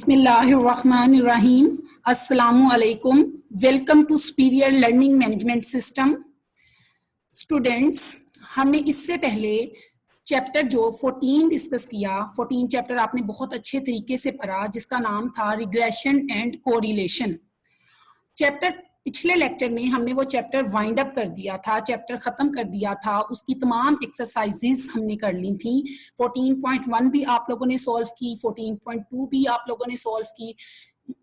बिस्मिल्लाहिर्रहमानिर्रहीम। अस्सलामु अलैकुम। Welcome to superior learning management system. Students, हमने इससे पहले चैप्टर जो 14 डिस्कस किया, 14 चैप्टर आपने बहुत अच्छे तरीके से पढ़ा, जिसका नाम था रिग्रेशन एंड कोरिलेशन। चैप्टर पिछले लेक्चर में हमने वो चैप्टर वाइंड अप कर दिया था, चैप्टर खत्म कर दिया था, उसकी तमाम एक्सरसाइजेस हमने कर ली थी। 14.1 भी आप लोगों ने सॉल्व की, 14.2 भी आप लोगों ने सॉल्व की।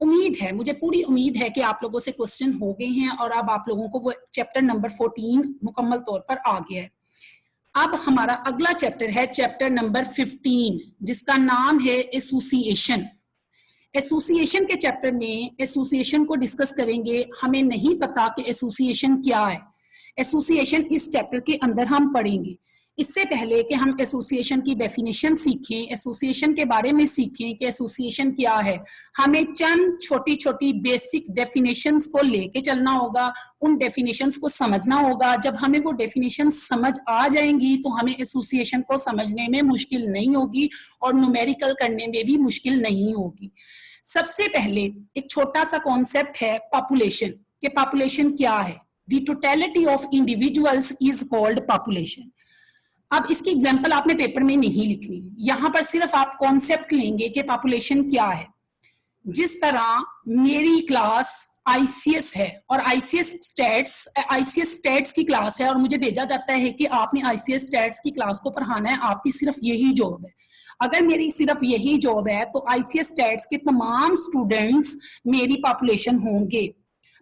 उम्मीद है, मुझे पूरी उम्मीद है कि आप लोगों से क्वेश्चन हो गए हैं और अब आप लोगों को वो चैप्टर नंबर 14 मुकम्मल तौर पर आ गया है। अब हमारा अगला चैप्टर है चैप्टर नंबर 15, जिसका नाम है एसोसिएशन। एसोसिएशन के चैप्टर में एसोसिएशन को डिस्कस करेंगे। हमें नहीं पता कि एसोसिएशन क्या है। एसोसिएशन इस चैप्टर के अंदर हम पढ़ेंगे। इससे पहले कि हम एसोसिएशन की डेफिनेशन सीखें, एसोसिएशन के बारे में सीखें कि एसोसिएशन क्या है, हमें चंद छोटी छोटी बेसिक डेफिनेशंस को लेके चलना होगा, उन डेफिनेशंस को समझना होगा। जब हमें वो डेफिनेशंस समझ आ जाएंगी तो हमें एसोसिएशन को समझने में मुश्किल नहीं होगी और न्यूमेरिकल करने में भी मुश्किल नहीं होगी। सबसे पहले एक छोटा सा कॉन्सेप्ट है पॉपुलेशन, कि पॉपुलेशन क्या है। The totality of individuals is called population. अब इसकी एग्जांपल आपने पेपर में नहीं लिखनी, यहां पर सिर्फ आप कॉन्सेप्ट लेंगे कि पॉपुलेशन क्या है। जिस तरह मेरी क्लास आईसीएस है और आईसीएस स्टैट्स की क्लास है और मुझे भेजा जाता है कि आपने आईसीएस स्टैट्स की क्लास को पढ़ाना है, आपकी सिर्फ यही जॉब है। अगर मेरी सिर्फ यही जॉब है तो आईसीएस स्टैट्स के तमाम स्टूडेंट्स मेरी पॉपुलेशन होंगे।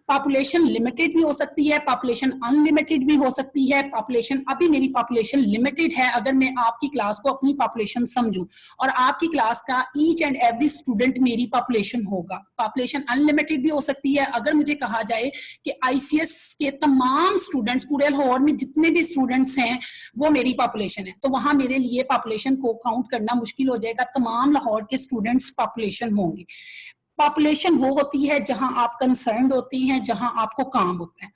पॉपुलेशन लिमिटेड भी हो सकती है, पॉपुलेशन अनलिमिटेड भी हो सकती है। पॉपुलेशन, अभी मेरी पॉपुलेशन लिमिटेड है अगर मैं आपकी क्लास को अपनी पॉपुलेशन समझूं, और आपकी क्लास का ईच एंड एवरी स्टूडेंट मेरी पॉपुलेशन होगा। पॉपुलेशन अनलिमिटेड भी हो सकती है अगर मुझे कहा जाए कि आईसीएस के तमाम स्टूडेंट्स, पूरे लाहौर में जितने भी स्टूडेंट्स हैं वो मेरी पॉपुलेशन है, तो वहां मेरे लिए पॉपुलेशन को काउंट करना मुश्किल हो जाएगा। तमाम लाहौर के स्टूडेंट्स पॉपुलेशन होंगे। पॉपुलेशन वो होती है जहां आप कंसर्न्ड होती हैं, जहां आपको काम होता है।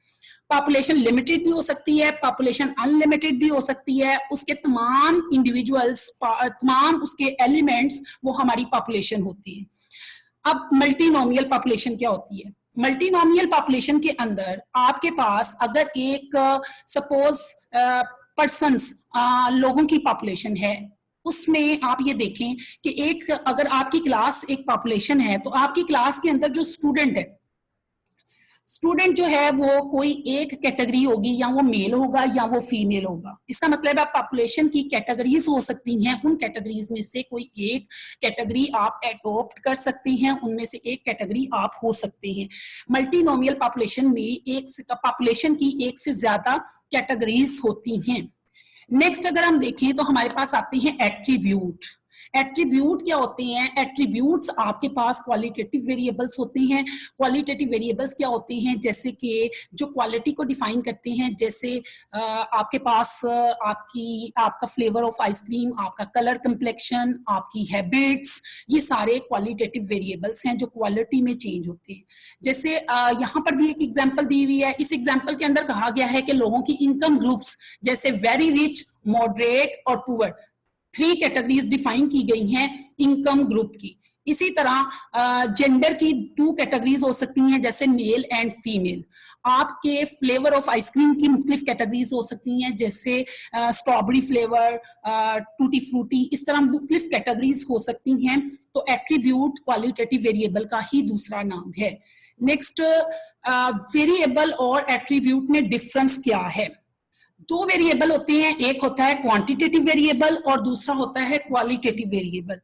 पॉपुलेशन लिमिटेड भी हो सकती है, पॉपुलेशन अनलिमिटेड भी हो सकती है। उसके तमाम इंडिविजुअल्स, तमाम उसके एलिमेंट्स वो हमारी पॉपुलेशन होती है। अब मल्टीनोमियल पॉपुलेशन क्या होती है? मल्टीनोमियल पॉपुलेशन के अंदर आपके पास अगर एक सपोज पर्सन्स, लोगों की पॉपुलेशन है, उसमें आप ये देखें कि एक, अगर आपकी क्लास एक पॉपुलेशन है तो आपकी क्लास के अंदर जो स्टूडेंट है, स्टूडेंट जो है वो कोई एक कैटेगरी होगी, या वो मेल होगा या वो फीमेल होगा। इसका मतलब है पॉपुलेशन की कैटेगरीज हो सकती हैं, उन कैटेगरीज में से कोई एक कैटेगरी आप एडॉप्ट कर सकते हैं, उनमें से एक कैटेगरी आप हो सकते हैं। मल्टीनोमियल पॉपुलेशन में एक पॉपुलेशन की एक से ज्यादा कैटेगरीज होती हैं। नेक्स्ट अगर हम देखें तो हमारे पास आते हैं एट्रीब्यूट। एट्रीब्यूट क्या होते हैं? एट्रीब्यूट्स आपके पास क्वालिटेटिव वेरिएबल्स होते हैं। क्वालिटेटिव वेरिएबल्स क्या होते हैं? जैसे कि जो क्वालिटी को डिफाइन करते हैं, जैसे आपके पास आपका फ्लेवर ऑफ आइसक्रीम, आपका कलर कंप्लेक्शन, आपकी हैबिट्स, ये सारे क्वालिटेटिव वेरिएबल्स हैं जो क्वालिटी में चेंज होते हैं। जैसे यहाँ पर भी एक एग्जाम्पल दी हुई है। इस एग्जाम्पल के अंदर कहा गया है कि लोगों की इनकम ग्रुप्स, जैसे वेरी रिच, मॉडरेट और पुअर, 3 कैटेगरीज डिफाइन की गई हैं इनकम ग्रुप की। इसी तरह जेंडर की 2 कैटेगरीज हो सकती हैं, जैसे मेल एंड फीमेल। आपके फ्लेवर ऑफ आइसक्रीम की मुख्तलिफ कैटेगरीज हो सकती हैं, जैसे स्ट्रॉबेरी फ्लेवर, टूटी फ्रूटी, इस तरह मुख्तलिफ कैटेगरीज हो सकती हैं। तो एट्रीब्यूट क्वालिटेटिव वेरिएबल का ही दूसरा नाम है। नेक्स्ट, वेरिएबल और एट्रीब्यूट में डिफरेंस क्या है? 2 वेरिएबल होते हैं, एक होता है क्वांटिटेटिव वेरिएबल और दूसरा होता है क्वालिटेटिव वेरिएबल।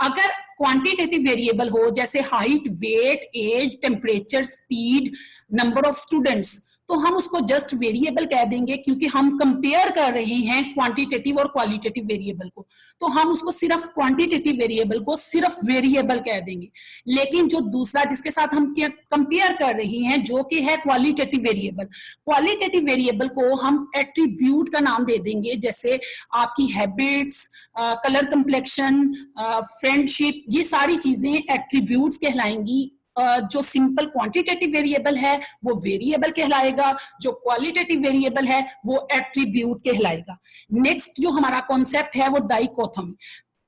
अगर क्वांटिटेटिव वेरिएबल हो, जैसे height, weight, age, temperature, speed, number of students, तो हम उसको जस्ट वेरिएबल कह देंगे, क्योंकि हम कंपेयर कर रहे हैं क्वांटिटेटिव और क्वालिटेटिव वेरिएबल को, तो हम उसको सिर्फ क्वांटिटेटिव वेरिएबल को सिर्फ वेरिएबल कह देंगे। लेकिन जो दूसरा जिसके साथ हम कंपेयर कर रहे हैं, जो कि है क्वालिटेटिव वेरिएबल, क्वालिटेटिव वेरिएबल को हम एट्रीब्यूट का नाम दे देंगे। जैसे आपकी हैबिट्स, कलर कंप्लेक्शन, फ्रेंडशिप, ये सारी चीजें एट्रीब्यूट्स कहलाएंगी। जो सिंपल क्वांटिटेटिव वेरिएबल है वो वेरिएबल कहलाएगा, जो क्वालिटेटिव वेरिएबल है वो एट्रीब्यूट कहलाएगा। नेक्स्ट जो हमारा कॉन्सेप्ट है वो डाइकोटोमी।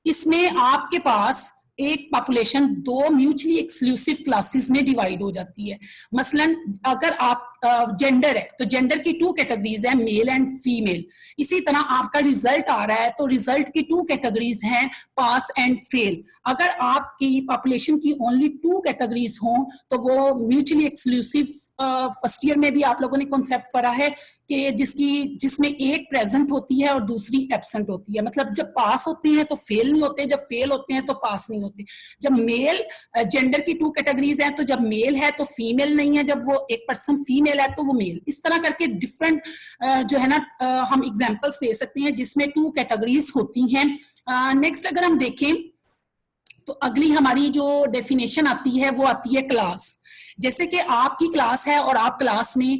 इसमें आपके पास एक पॉपुलेशन दो म्यूचुअली एक्सक्लूसिव क्लासेस में डिवाइड हो जाती है। मसलन अगर आप जेंडर है तो जेंडर की टू कैटेगरीज है, मेल एंड फीमेल। इसी तरह आपका रिजल्ट आ रहा है तो रिजल्ट की टू कैटेगरीज हैं, पास एंड फेल। अगर आपकी पॉपुलेशन की ओनली टू कैटेगरीज हों तो वो म्यूचुअली एक्सक्लूसिव, फर्स्ट ईयर में भी आप लोगों ने कॉन्सेप्ट पढ़ा है कि जिसमें एक प्रेजेंट होती है और दूसरी एब्सेंट होती है। मतलब जब पास होते हैं तो फेल नहीं होते, जब फेल होते हैं तो पास नहीं होते। जब मेल जेंडर की टू कैटेगरीज हैं तो जब मेल है तो फीमेल नहीं है, जब वो एक पर्सन फीमेल है तो वो मेल। इस तरह करके डिफरेंट जो है ना हम एग्जांपल्स दे सकते हैं जिसमें टू कैटेगरीज होती हैं। नेक्स्ट अगर हम देखें तो अगली हमारी जो डेफिनेशन आती है वो आती है क्लास। जैसे कि आपकी क्लास है और आप क्लास में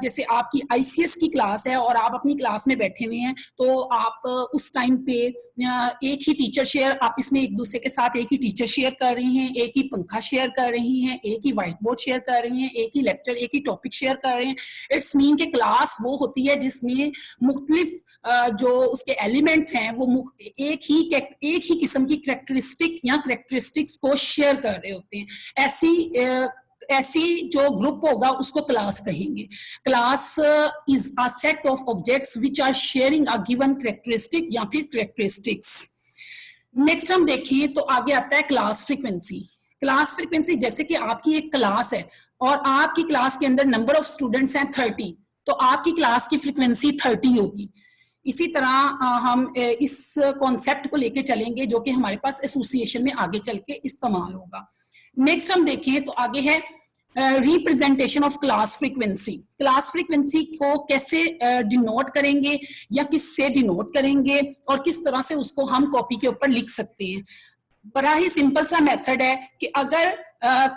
जैसे आपकी आईसीएस की क्लास है और आप अपनी क्लास में बैठे हुए हैं तो आप उस टाइम पे एक ही टीचर शेयर, आप इसमें एक दूसरे के साथ एक ही टीचर शेयर कर रहे हैं, एक ही पंखा शेयर कर रही हैं, एक ही व्हाइट बोर्ड शेयर कर रही हैं, एक ही लेक्चर, एक ही टॉपिक शेयर कर रहे हैं। इट्स मीन के क्लास वो होती है जिसमें मुख्तलिफ जो उसके एलिमेंट्स हैं वो एक ही किस्म की कैरेक्टरिस्टिक या कैरेक्टरिस्टिक्स को शेयर कर रहे होते हैं। ऐसी जो ग्रुप होगा उसको क्लास कहेंगे। Class is a set of objects which are sharing a given characteristic या फिर कैरेक्टरिस्टिक्स। नेक्स्ट हम देखें तो आगे आता है क्लास फ्रीक्वेंसी। क्लास फ्रीक्वेंसी जैसे कि आपकी एक क्लास है और आपकी क्लास के अंदर नंबर ऑफ स्टूडेंट्स हैं 30, तो आपकी क्लास की फ्रीक्वेंसी 30 होगी। इसी तरह हम इस कॉन्सेप्ट को लेके चलेंगे जो कि हमारे पास एसोसिएशन में आगे चल के इस्तेमाल होगा। नेक्स्ट हम देखें तो आगे है representation of class frequency. Class frequency को कैसे डिनोट करेंगे या किससे डिनोट करेंगे और किस तरह से उसको हम कॉपी के ऊपर लिख सकते हैं। बड़ा ही सिंपल सा मेथड है कि अगर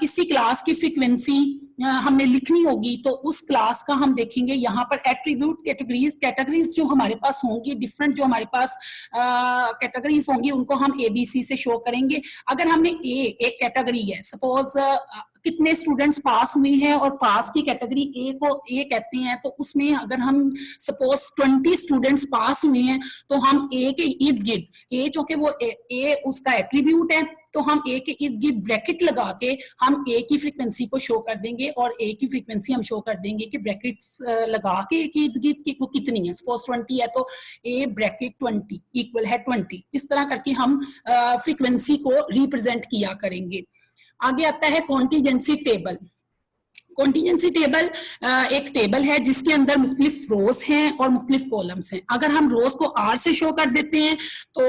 किसी क्लास की फ्रीक्वेंसी हमने लिखनी होगी तो उस क्लास का हम देखेंगे यहाँ पर एट्रीब्यूट कैटेगरीज जो हमारे पास होंगी, डिफरेंट जो हमारे पास कैटेगरीज होंगी उनको हम ABC से शो करेंगे। अगर हमने एक कैटेगरी है, सपोज कितने स्टूडेंट्स पास हुए हैं और पास की कैटेगरी ए को ए कहते हैं, तो उसमें अगर हम सपोज 20 स्टूडेंट्स पास हुए हैं तो हम ए के इर्द गिर्द, ए जो कि वो ए उसका एट्रीब्यूट है, तो हम ए के इर्द गिर्द ब्रैकेट लगा के हम ए की फ्रीक्वेंसी को शो कर देंगे और ए की फ्रीक्वेंसी हम शो कर देंगे कि ब्रैकेट्स लगा के इर्द गिर्द वो कितनी है। सपोज 20 है तो ए ब्रैकेट 20 इक्वल है 20। इस तरह करके हम फ्रीक्वेंसी को रिप्रेजेंट किया करेंगे। आगे आता है कॉन्टीजेंसी टेबल। कॉन्टीजेंसी टेबल एक टेबल है जिसके अंदर मुख्तलिफ रोज हैं और मुख्तलिफ कॉलम्स हैं। अगर हम रोज को R से शो कर देते हैं तो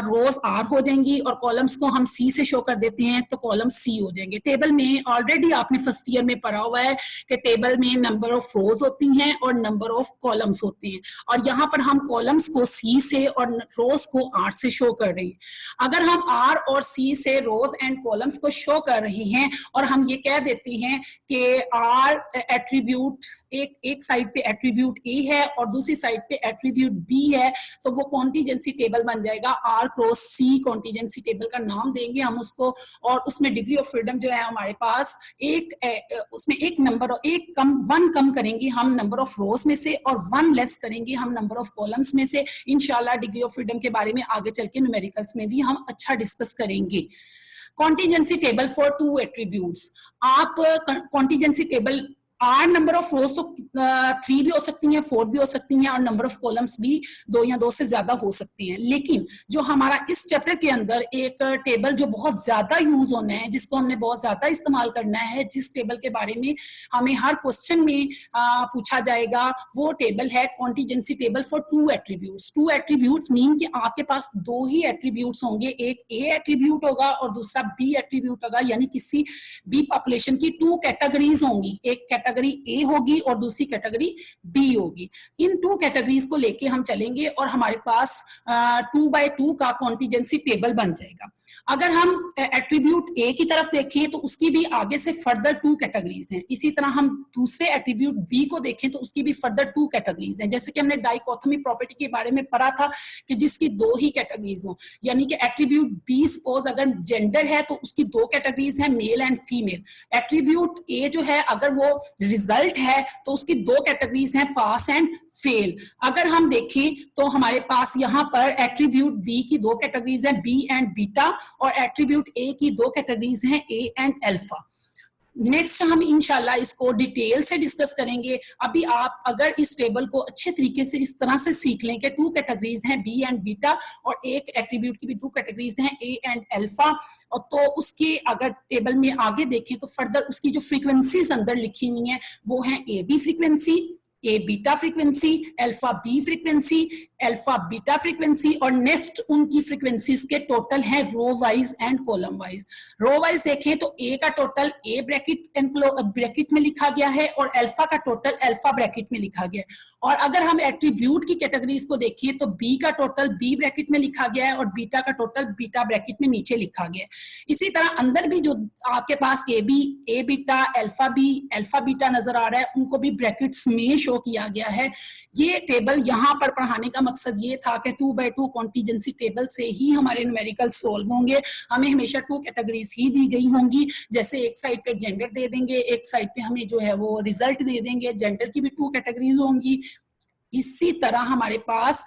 रोज R हो जाएंगी और कॉलम्स को हम C से शो कर देते हैं तो कॉलम C हो जाएंगे। टेबल में ऑलरेडी आपने फर्स्ट ईयर में पढ़ा हुआ है कि टेबल में नंबर ऑफ रोज होती हैं और नंबर ऑफ कॉलम्स होते हैं, और यहाँ पर हम कॉलम्स को C से और रोज को R से शो कर रहे हैं। अगर हम R और C से रोज एंड कॉलम्स को शो कर रहे हैं और हम ये कह देते हैं कि आर एट्रीब्यूट एक साइड पे एट्रीब्यूट ए है और दूसरी साइड पे एट्रीब्यूट बी है, तो वो कॉन्टीजेंसी टेबल बन जाएगा। R cross c contingency table का नाम देंगे हम उसको, और उसमें डिग्री ऑफ फ्रीडम जो है हमारे पास उसमें एक नंबर वन कम करेंगे हम नंबर ऑफ रोज में से और वन लेस करेंगे हम नंबर ऑफ कॉलम्स में से। इंशाल्लाह डिग्री ऑफ फ्रीडम के बारे में आगे चल के न्यूमेरिकल्स में भी हम अच्छा डिस्कस करेंगे। Contingency table for two attributes. आप contingency table are number of rows तो 3 भी हो सकती हैं, 4 भी हो सकती हैं, और नंबर ऑफ कॉलम्स भी 2 या 2 से ज्यादा हो सकती हैं। लेकिन जो हमारा इस चैप्टर के अंदर एक टेबल जो बहुत ज्यादा यूज होना है, जिसको हमने बहुत ज्यादा इस्तेमाल करना है, जिस टेबल के बारे में हमें हर क्वेश्चन में पूछा जाएगा, वो टेबल है contingency table for two attributes. Two attributes mean कि आपके पास 2 ही एट्रीब्यूट्स होंगे, एक ए एट्रीब्यूट होगा और दूसरा बी एट्रीब्यूट होगा, यानी किसी बी पॉपुलेशन की 2 कैटेगरीज होंगी, एक कैटेगरी ए होगी और दूसरी कैटेगरी बी होगी। इन 2 कैटेगरीज को लेके हम चलेंगे और हमारे पास 2 बाय 2 का कॉन्टीजेंसी टेबल बन जाएगा। अगर हम एट्रीब्यूट ए की तरफ देखें तो उसकी भी आगे से फर्दर 2 कैटेगरीज हैं। इसी तरह हम दूसरे एट्रीब्यूट बी को देखें तो उसकी भी फर्दर 2 कैटेगरीज हैं। जैसे कि हमने डाइकोटोमी प्रॉपर्टी के बारे में पढ़ा था कि जिसकी 2 ही कैटेगरीज हो, यानी कि एट्रीब्यूट बी सपोज अगर जेंडर है तो उसकी 2 कैटेगरीज हैं, मेल एंड फीमेल। एट्रीब्यूट ए जो है अगर वो रिजल्ट है तो उसकी दो कैटेगरीज हैं, पास एंड फेल। अगर हम देखें तो हमारे पास यहाँ पर एट्रीब्यूट बी की दो कैटेगरीज हैं, बी एंड बीटा, और एट्रीब्यूट ए की दो कैटेगरीज हैं, ए एंड अल्फा। नेक्स्ट हम इंशाल्लाह इसको डिटेल से डिस्कस करेंगे। अभी आप अगर इस टेबल को अच्छे तरीके से इस तरह से सीख लें कि टू कैटेगरीज हैं, बी एंड बीटा, और एक एट्रीब्यूट की भी टू कैटेगरीज हैं, ए एंड अल्फा, और तो उसके अगर टेबल में आगे देखें तो फर्दर उसकी जो फ्रीक्वेंसीज अंदर लिखी हुई हैं वो हैं A B frequency, A beta frequency, alpha B frequency, alpha beta frequency, और नेक्स्ट उनकी फ्रीक्वेंसीज के टोटल है row wise and column wise. Row wise देखें तो ए का टोटल ए ब्रैकेट में लिखा गया है और अल्फा का टोटल अल्फा ब्रैकेट में लिखा गया है। और अगर हम एट्रीब्यूट की कैटेगरीज को देखें तो बी का टोटल बी ब्रैकेट में लिखा गया है और बीटा का टोटल बीटा ब्रैकेट में नीचे लिखा गया है। इसी तरह अंदर भी जो आपके पास A B, A beta, alpha B, alpha beta नजर आ रहा है, उनको भी ब्रैकेट्स में शो किया गया है। ये टेबल यहाँ पर पढ़ाने का मकसद ये था कि 2x2 कॉन्टीजेंसी टेबल से ही हमारे न्यूमेरिकल सोल्व होंगे। हमें हमेशा टू कैटेगरीज ही दी गई होंगी, जैसे एक साइड पे जेंडर दे देंगे, एक साइड पे हमें जो है वो रिजल्ट दे देंगे, जेंडर की भी टू कैटेगरीज होंगी। इसी तरह हमारे पास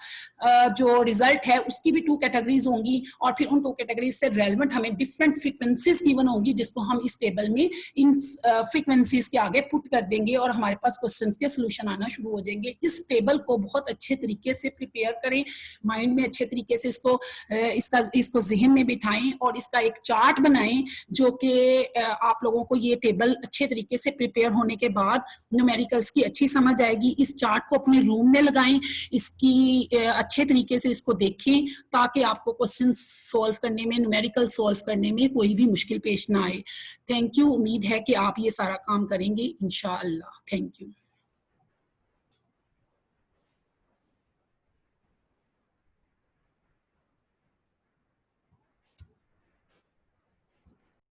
जो रिजल्ट है उसकी भी टू कैटेगरीज होंगी, और फिर उन टू कैटेगरीज से रेलेवेंट हमें डिफरेंट फ्रीक्वेंसीज गिवन होंगी, जिसको हम इस टेबल में इन फ्रीक्वेंसीज के आगे पुट कर देंगे और हमारे पास क्वेश्चंस के सॉल्यूशन आना शुरू हो जाएंगे। इस टेबल को बहुत अच्छे तरीके से प्रिपेयर करें, माइंड में अच्छे तरीके से इसको जहन में बिठाएं और इसका एक चार्ट बनाएं, जो कि आप लोगों को ये टेबल अच्छे तरीके से प्रिपेयर होने के बाद न्यूमेरिकल्स की अच्छी समझ आएगी। इस चार्ट को अपने रूम में लगाएं, इसकी अच्छे तरीके से इसको देखें ताकि आपको क्वेश्चन सॉल्व करने में, न्यूमेरिकल सॉल्व करने में कोई भी मुश्किल पेश ना आए। Thank you. उम्मीद है कि आप ये सारा काम करेंगे इंशाअल्लाह। Thank you.